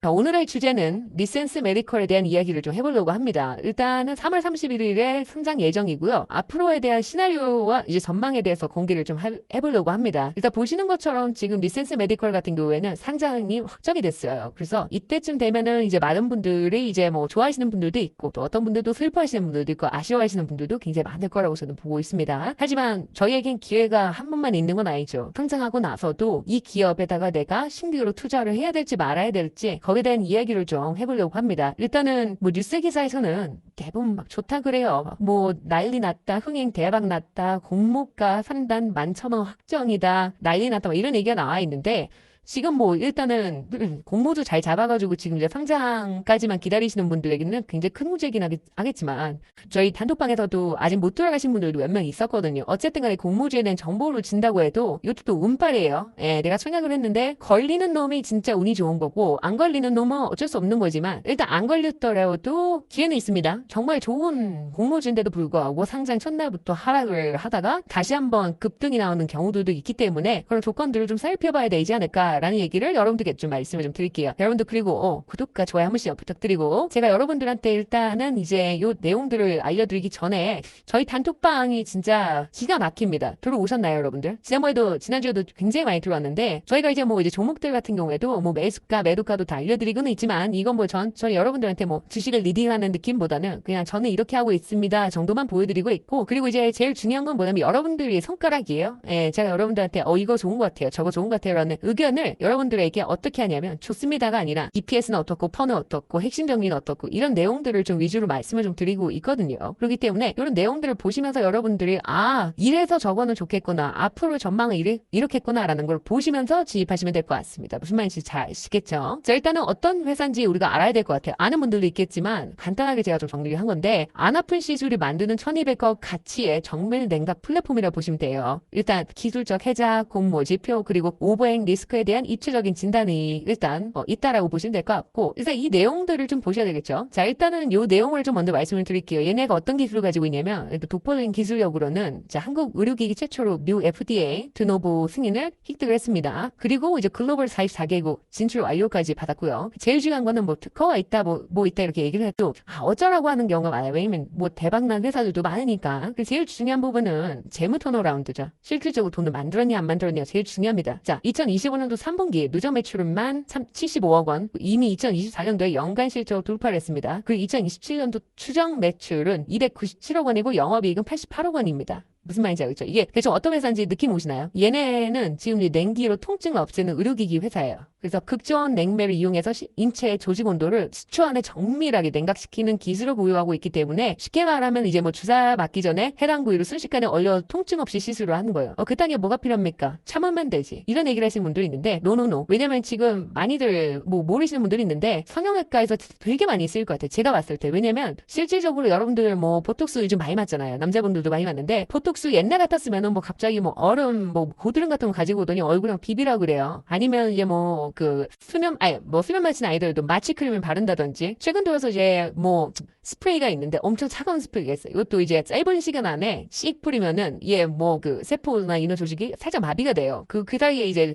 자, 오늘의 주제는 리센스 메디컬에 대한 이야기를 좀 해보려고 합니다. 일단은 3월 31일에 상장 예정이고요. 앞으로에 대한 시나리오와 이제 전망에 대해서 공개를 좀 해보려고 합니다. 일단 보시는 것처럼 지금 리센스 메디컬 같은 경우에는 상장이 확정이 됐어요. 그래서 이때쯤 되면은 이제 많은 분들이 이제 뭐 좋아하시는 분들도 있고 또 어떤 분들도 슬퍼하시는 분들도 있고 아쉬워하시는 분들도 굉장히 많을 거라고 저는 보고 있습니다. 하지만 저희에겐 기회가 한 번만 있는 건 아니죠. 상장하고 나서도 이 기업에다가 내가 신규로 투자를 해야 될지 말아야 될지 거기에 대한 이야기를 좀 해보려고 합니다. 일단은 뭐 뉴스 기사에서는 대부분 막 좋다 그래요. 뭐 난리 났다, 흥행 대박 났다, 공모가 산단 11,000원 확정이다, 난리 났다 막 이런 얘기가 나와 있는데 지금 뭐 일단은 공모주 잘 잡아가지고 지금 이제 상장까지만 기다리시는 분들에게는 굉장히 큰 문제긴 하겠지만 저희 단톡방에서도 아직 못 돌아가신 분들도 몇 명 있었거든요. 어쨌든 간에 공모주에 대한 정보를 준다고 해도 이것도 또 운빨이에요. 예, 내가 생각을 했는데 걸리는 놈이 진짜 운이 좋은 거고 안 걸리는 놈은 어쩔 수 없는 거지만 일단 안 걸렸더라도 기회는 있습니다. 정말 좋은 공모주인데도 불구하고 상장 첫날부터 하락을 하다가 다시 한번 급등이 나오는 경우들도 있기 때문에 그런 조건들을 좀 살펴봐야 되지 않을까 라는 얘기를 여러분들께 좀 말씀을 좀 드릴게요. 여러분들 그리고 구독과 좋아요 한 번씩 부탁드리고 제가 여러분들한테 일단은 이제 요 내용들을 알려드리기 전에 저희 단톡방이 진짜 기가 막힙니다. 들어오셨나요 여러분들? 지난주에도 굉장히 많이 들어왔는데 저희가 이제 뭐 이제 종목들 같은 경우에도 뭐 매수가 매도가도 다 알려드리고는 있지만 이건 뭐 저희 여러분들한테 뭐 주식을 리딩하는 느낌보다는 그냥 저는 이렇게 하고 있습니다 정도만 보여드리고 있고 그리고 이제 제일 중요한 건 뭐냐면 여러분들이 손가락이에요. 예, 제가 여러분들한테 이거 좋은 것 같아요 저거 좋은 것 같아요 라는 의견을 여러분들에게 어떻게 하냐면 좋습니다가 아니라 EPS는 어떻고 펀은 어떻고 핵심 정리는 어떻고 이런 내용들을 좀 위주로 말씀을 좀 드리고 있거든요. 그렇기 때문에 이런 내용들을 보시면서 여러분들이 이래서 저거는 좋겠구나 앞으로 전망은 이렇겠구나 라는 걸 보시면서 진입하시면 될 것 같습니다. 무슨 말인지 잘 아시겠죠? 자, 일단은 어떤 회사인지 우리가 알아야 될 것 같아요. 아는 분들도 있겠지만 간단하게 제가 좀 정리를 한 건데 안 아픈 시술이 만드는 1200억 가치의 정밀 냉각 플랫폼이라고 보시면 돼요. 일단 기술적 해자, 공모 지표 그리고 오버행 리스크에 대한 입체적인 진단이 일단 있다라고 보시면 될 것 같고 일단 이 내용들을 좀 보셔야 되겠죠. 자, 일단은 이 내용을 좀 먼저 말씀을 드릴게요. 얘네가 어떤 기술을 가지고 있냐면 일단 독보적인 기술력으로는 자, 한국 의료기기 최초로 미 FDA 드노보 승인을 획득을 했습니다. 그리고 이제 글로벌 44개국 진출 완료까지 받았고요. 제일 중요한 거는 뭐 특허가 있다 뭐 있다 이렇게 얘기를 해도 어쩌라고 하는 경우가 많아요. 왜냐면 뭐 대박난 회사들도 많으니까. 제일 중요한 부분은 재무 턴어라운드죠. 실질적으로 돈을 만들었냐 안 만들었냐 제일 중요합니다. 자, 2025년도 3분기 누적 매출은만 75억 원, 이미 2024년도에 연간 실적을 돌파를 했습니다. 그리고 2027년도 추정 매출은 297억 원이고 영업이익은 88억 원입니다. 무슨 말인지 알겠죠? 이게 대충 어떤 회사인지 느낌 오시나요? 얘네는 지금 냉기로 통증을 없애는 의료기기 회사예요. 그래서 극저온 냉매를 이용해서 인체의 조직 온도를 수초 안에 정밀하게 냉각시키는 기술을 보유하고 있기 때문에 쉽게 말하면 이제 뭐 주사 맞기 전에 해당 부위를 순식간에 얼려 통증 없이 시술을 하는 거예요. 그 땅에 뭐가 필요합니까? 참으면 되지. 이런 얘기를 하시는 분들이 있는데 노노노. 왜냐면 지금 많이들 뭐 모르시는 분들이 있는데 성형외과에서 되게 많이 쓰일 것 같아요. 제가 봤을 때. 왜냐면 실질적으로 여러분들 뭐 보톡스 요즘 많이 맞잖아요. 남자분들도 많이 맞는데 보톡스 옛날 같았으면은 뭐 갑자기 뭐 얼음 뭐 고드름 같은 거 가지고 오더니 얼굴이랑 비비라 그래요. 아니면 이제 뭐 수면 마취는 아니더라도 마취 크림을 바른다든지 최근 들어서 이제 뭐 스프레이가 있는데 엄청 차가운 스프레이가 있어요. 이것도 이제 짧은 시간 안에 씩 뿌리면은 뭐 세포나 이너 조직이 살짝 마비가 돼요. 그 사이에 이제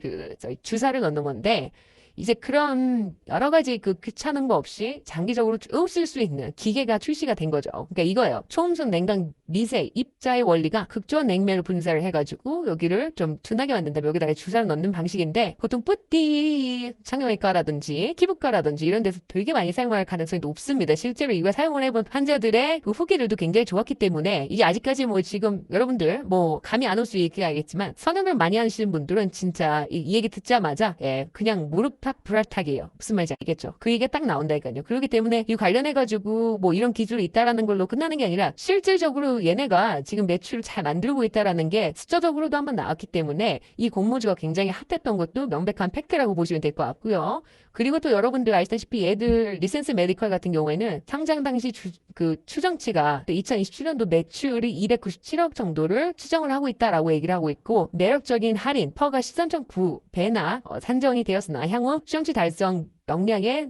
주사를 넣는 건데 이제 그런 여러 가지 귀찮은 거 없이 장기적으로 쭉 쓸 수 있는 기계가 출시가 된 거죠. 그러니까 이거예요. 초음속 냉각 미세 입자의 원리가 극저온 냉매를 분사를 해가지고 여기를 좀 둔하게 만든 다음에 여기다가 주사를 넣는 방식인데 보통 뿌띠 성형외과라든지 피부과라든지 이런 데서 되게 많이 사용할 가능성이 높습니다. 실제로 이거 사용을 해본 환자들의 후기들도 굉장히 좋았기 때문에 이게 아직까지 뭐 지금 여러분들 뭐 감이 안 올 수 있게 알겠지만 성형을 많이 하시는 분들은 진짜 이 얘기 듣자마자 그냥 무릎팍 불알탁이에요. 무슨 말인지 알겠죠? 그 얘기가 딱 나온다니까요. 그렇기 때문에 이 관련해가지고 뭐 이런 기술이 있다라는 걸로 끝나는 게 아니라 실질적으로 얘네가 지금 매출을 잘 만들고 있다라는 게 숫자적으로도 한번 나왔기 때문에 이 공모주가 굉장히 핫했던 것도 명백한 팩트라고 보시면 될 것 같고요. 그리고 또 여러분들 아시다시피 얘들 리센스 메디컬 같은 경우에는 상장 당시 추정치가 2027년도 매출이 297억 정도를 추정을 하고 있다라고 얘기를 하고 있고 매력적인 할인 퍼가 13.9배나 산정이 되었으나 향후 추정치 달성 역량에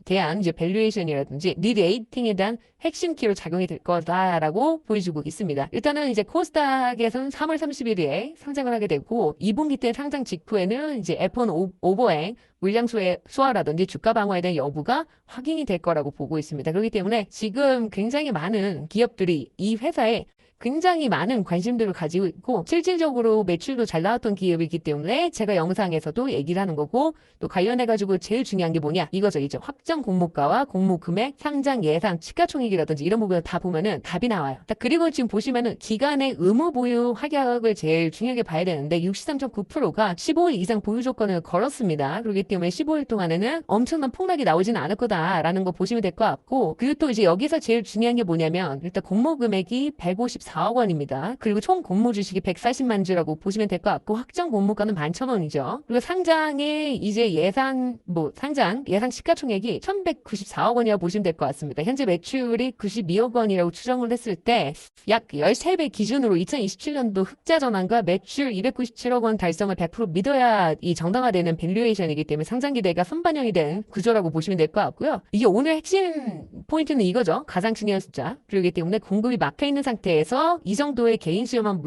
대한 이제 밸류에이션이라든지 리레이팅에 대한 핵심 키로 작용이 될 거다라고 보여주고 있습니다. 일단은 이제 코스닥에서는 3월 31일에 상장을 하게 되고 2분기 때 상장 직후에는 이제 F1 오버행 물량 수화라든지 주가 방어에 대한 여부가 확인이 될 거라고 보고 있습니다. 그렇기 때문에 지금 굉장히 많은 기업들이 이 회사에 굉장히 많은 관심들을 가지고 있고 실질적으로 매출도 잘 나왔던 기업이기 때문에 제가 영상에서도 얘기를 하는 거고 또 관련해가지고 제일 중요한 게 뭐냐 이거죠. 이제 확정 공모가와 공모 금액, 상장 예상, 시가총액이라든지 이런 부분을 다 보면은 답이 나와요. 그리고 지금 보시면은 기간의 의무 보유 확약을 제일 중요하게 봐야 되는데 63.9%가 15일 이상 보유 조건을 걸었습니다. 그렇기 때문에 15일 동안에는 엄청난 폭락이 나오지는 않을 거다라는 거 보시면 될 것 같고 그리고 또 이제 여기서 제일 중요한 게 뭐냐면 일단 공모 금액이 154억 원입니다. 그리고 총 공모 주식이 140만 주라고 보시면 될 것 같고 확정 공모가는 11,000원이죠. 그리고 상장의 이제 상장 예상 시가총액이 1,194억 원이라고 보시면 될 것 같습니다. 현재 매출이 92억 원이라고 추정을 했을 때 약 13배 기준으로 2027년도 흑자 전환과 매출 297억 원 달성을 100% 믿어야 이 정당화되는 밸류에이션이기 때문에 상장 기대가 선반영이 된 구조라고 보시면 될 것 같고요. 이게 오늘 핵심 포인트는 이거죠. 가장 중요한 숫자. 그렇기 때문에 공급이 막혀 있는 상태에서 이 정도의 개인 수요만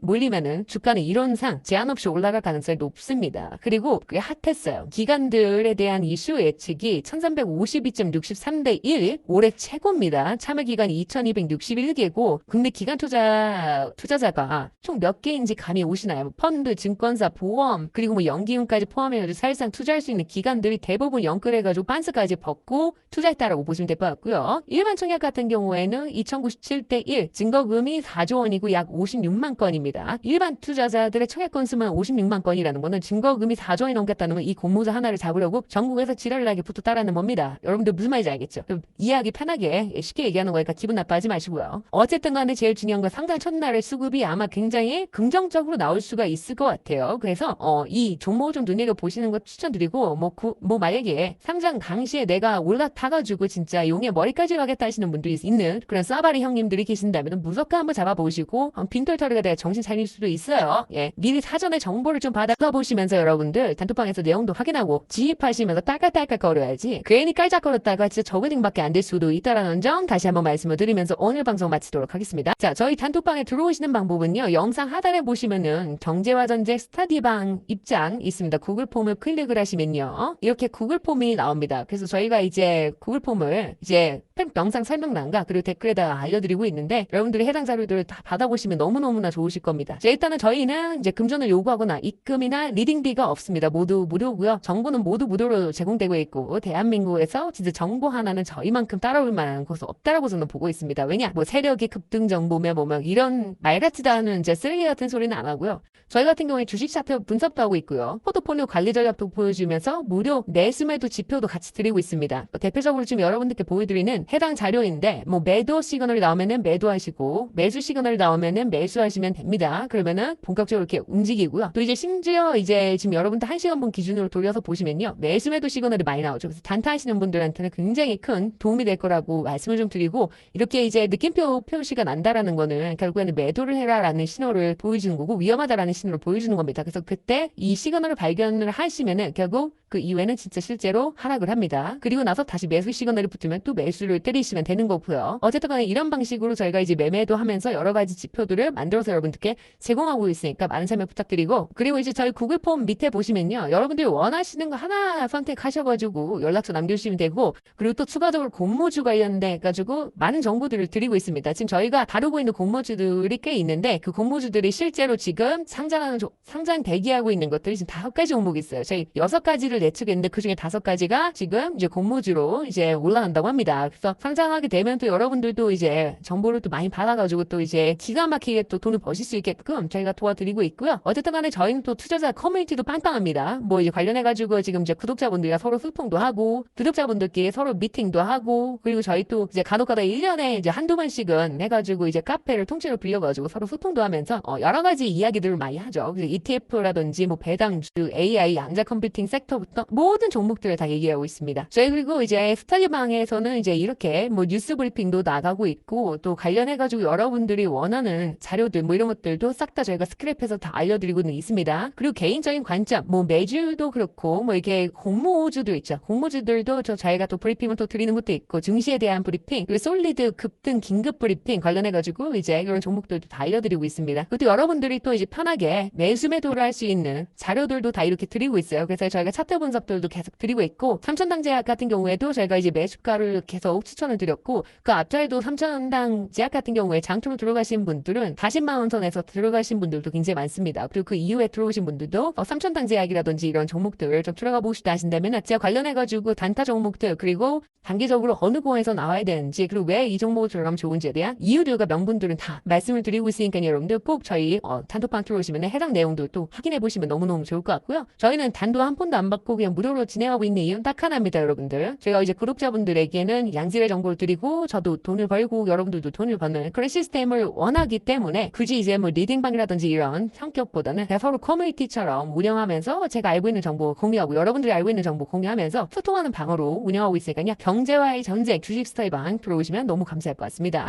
몰리면은 주가는 이론상 제한 없이 올라갈 가능성이 높습니다. 그리고 그게 핫했어요. 기관들에 대한 이슈 예측이 1352.63대 1 올해 최고입니다. 참여 기간이 2261개고 국내 기관 투자자가 총 몇 개인지 감이 오시나요? 펀드, 증권사, 보험 그리고 뭐 연기금까지 포함해서 사실상 투자할 수 있는 기관들이 대부분 영끌해가지고 반스까지 벗고 투자했다라고 보시면 될 것 같고요. 일반 청약 같은 경우에는 2097대 1 증거금이 4조 원이고 약 56만 건입니다. 일반 투자자들의 청약 건수만 56만 건이라는 거는 증거금이 4조 원이 넘겠다는 건 이 공모주 하나를 잡으려고 전국에서 지랄나게 붙었다라는 겁니다. 여러분들 무슨 말인지 알겠죠? 이해하기 편하게 쉽게 얘기하는 거니까 기분 나빠하지 마시고요. 어쨌든 간에 제일 중요한 건 상장 첫날의 수급이 아마 굉장히 긍정적으로 나올 수가 있을 것 같아요. 그래서 이 종목을 좀 눈여겨보시는 거 추천드리고 만약에 상장 당시에 내가 올라타가지고 진짜 용의 머리까지 가겠다 하시는 분들이 있는 그런 싸바리 형님들이 계신다면 무조건 한번 잡아보시고 빈털터리가 내가 정신 차릴 수도 있어요. 예, 미리 사전에 정보를 좀 받아보시면서 여러분들 단톡방에서 내용도 확인하고 지입하시면서 딸깍딸깍 거려야지 괜히 깔짝거렸다가 진짜 저그딩밖에 안 될 수도 있다라는 점 다시 한번 말씀을 드리면서 오늘 방송 마치도록 하겠습니다. 자, 저희 단톡방에 들어오시는 방법은요. 영상 하단에 보시면은 경제와 전쟁 스타디방 입장 있습니다. 구글 폼을 클릭을 하시면요. 이렇게 구글 폼이 나옵니다. 그래서 저희가 이제 구글 폼을 이제 영상 설명란과 그리고 댓글에다 알려드리고 있는데 여러분들이 해당 자료들을 다 받아보시면 너무너무나 좋으실 겁니다. 자, 일단은 저희는 이제 금전을 요구하거나 입금이나 리딩비가 없습니다. 모두 무료고요. 정보는 모두 무료로 제공되고 있고 대한민국에서 진짜 정보 하나는 저희만큼 따라올 만한 곳은 없다라고 저는 보고 있습니다. 왜냐? 세력이 급등 정보면 이런 말 같지도 않은 이제 쓰레기 같은 소리는 안 하고요. 저희 같은 경우에 주식 차트 분석도 하고 있고요. 포트폴리오 관리 전략도 보여주면서 무료 매수매도 지표도 같이 드리고 있습니다. 대표적으로 지금 여러분들께 보여드리는 해당 자료인데 매도 시그널이 나오면은 매도하시고 매수 시그널이 나오면은 매수하시면 됩니다. 그러면은 본격적으로 이렇게 움직이고요. 또 이제 심지어 이제 지금 여러분들 1시간 분 기준으로 돌려서 보시면요. 매수매도 시그널이 많이 나오죠. 그래서 단타하시는 분들한테는 굉장히 큰 도움이 될 거라고 말씀을 좀 드리고 이렇게 이제 느낌표 표시가 난다라는 거는 결국에는 매도를 해라라는 신호를 보여주는 거고 위험하다라는 신호를 보여주는 겁니다. 그래서 그때 이 시그널을 발견을 하시면은 결국 그 이후에는 진짜 실제로 하락을 합니다. 그리고 나서 다시 매수 시그널이 붙으면 또 매수를 때리시면 되는 거고요. 어쨌든 간에 이런 방식으로 저희가 이제 매매도 하면서 여러 가지 지표들을 만들어서 여러분들께 제공하고 있으니까 많은 참여 부탁드리고 그리고 이제 저희 구글 폼 밑에 보시면요. 여러분들이 원하시는 거 하나 선택하셔가지고 연락처 남겨주시면 되고 그리고 또 추가적으로 공모주 관련돼 가지고 많은 정보들을 드리고 있습니다. 지금 저희가 다루고 있는 공모주들이 꽤 있는데 그 공모주들이 실제로 지금 상장 대기하고 있는 것들이 지금 5가지 종목이 있어요. 저희 6가지를 예측했는데 그중에 5가지가 지금 이제 공모주로 이제 올라간다고 합니다. 그래서 상장하게 되면 또 여러분들도 이제 정보를 또 많이 받아가지고 또 이제 기가 막히게 또 돈을 버실 수 있게끔 저희가 도와드리고 있고요. 어쨌든 간에 저희는 또 투자자 커뮤니티도 빵빵합니다. 이제 관련해가지고 지금 이제 구독자분들과 서로 소통도 하고 구독자분들끼리 서로 미팅도 하고 그리고 저희 또 이제 간혹가다 1년에 이제 한두 번씩은 해가지고 이제 카페를 통째로 빌려가지고 서로 소통도 하면서 여러 가지 이야기들을 많이 하죠. ETF라든지 배당주, AI, 양자 컴퓨팅 섹터 종목부터 모든 종목들을 다 얘기하고 있습니다. 저희 그리고 이제 스터디방에서는 이제 이렇게 뭐 뉴스 브리핑도 나가고 있고 또 관련해가지고 여러분들이 원하는 자료들 뭐 이런 것들도 싹 다 저희가 스크랩해서 다 알려드리고는 있습니다. 그리고 개인적인 관점, 뭐 매주도 그렇고 뭐 이렇게 공모주도 있죠. 공모주들도 저희가 또 브리핑을 또 드리는 것도 있고 증시에 대한 브리핑, 그리고 솔리드 급등 긴급 브리핑 관련해가지고 이제 이런 종목들도 다 알려드리고 있습니다. 그리고 여러분들이 또 이제 편하게 매수 매도를 할 수 있는 자료들도 다 이렇게 드리고 있어요. 그래서 저희가 차트 분석들도 계속 드리고 있고 삼천당 제약 같은 경우에도 저희가 이제 매수가를 계속 추천을 드렸고 그 앞자리도 삼천당 제약 같은 경우에 장투로 들어가신 분들은 40만 원 선에서 들어가신 분들도 굉장히 많습니다. 그리고 그 이후에 들어오신 분들도 삼천당 제약이라든지 이런 종목들을 좀 들어가 보고 싶다 하신다면 제가 관련해가지고 단타 종목들 그리고 단기적으로 어느 구간에서 나와야 되는지 그리고 왜 이 종목을 들어가면 좋은지에 대한 이유들과 명분들은 다 말씀을 드리고 있으니까 여러분들 꼭 저희 단톡방 들어오시면 해당 내용들 또 확인해 보시면 너무너무 좋을 것 같고요. 저희는 단도 한 푼도 안 받고 그냥 무료로 진행하고 있는 이유는 딱 하나입니다, 여러분들. 저희가 이제 구독자분들에게는 양질의 정보를 드리고 저도 돈을 벌고 여러분들도 돈을 버는 그런 시스템을 원하기 때문에 굳이 이제 뭐 리딩방이라든지 이런 성격보다는 그냥 서로 커뮤니티처럼 운영하면서 제가 알고 있는 정보 공유하고 여러분들이 알고 있는 정보 공유하면서 소통하는 방으로 운영하고 있으니까요. 경제와의 전쟁 주식 스타일 방 들어오시면 너무 감사할 것 같습니다.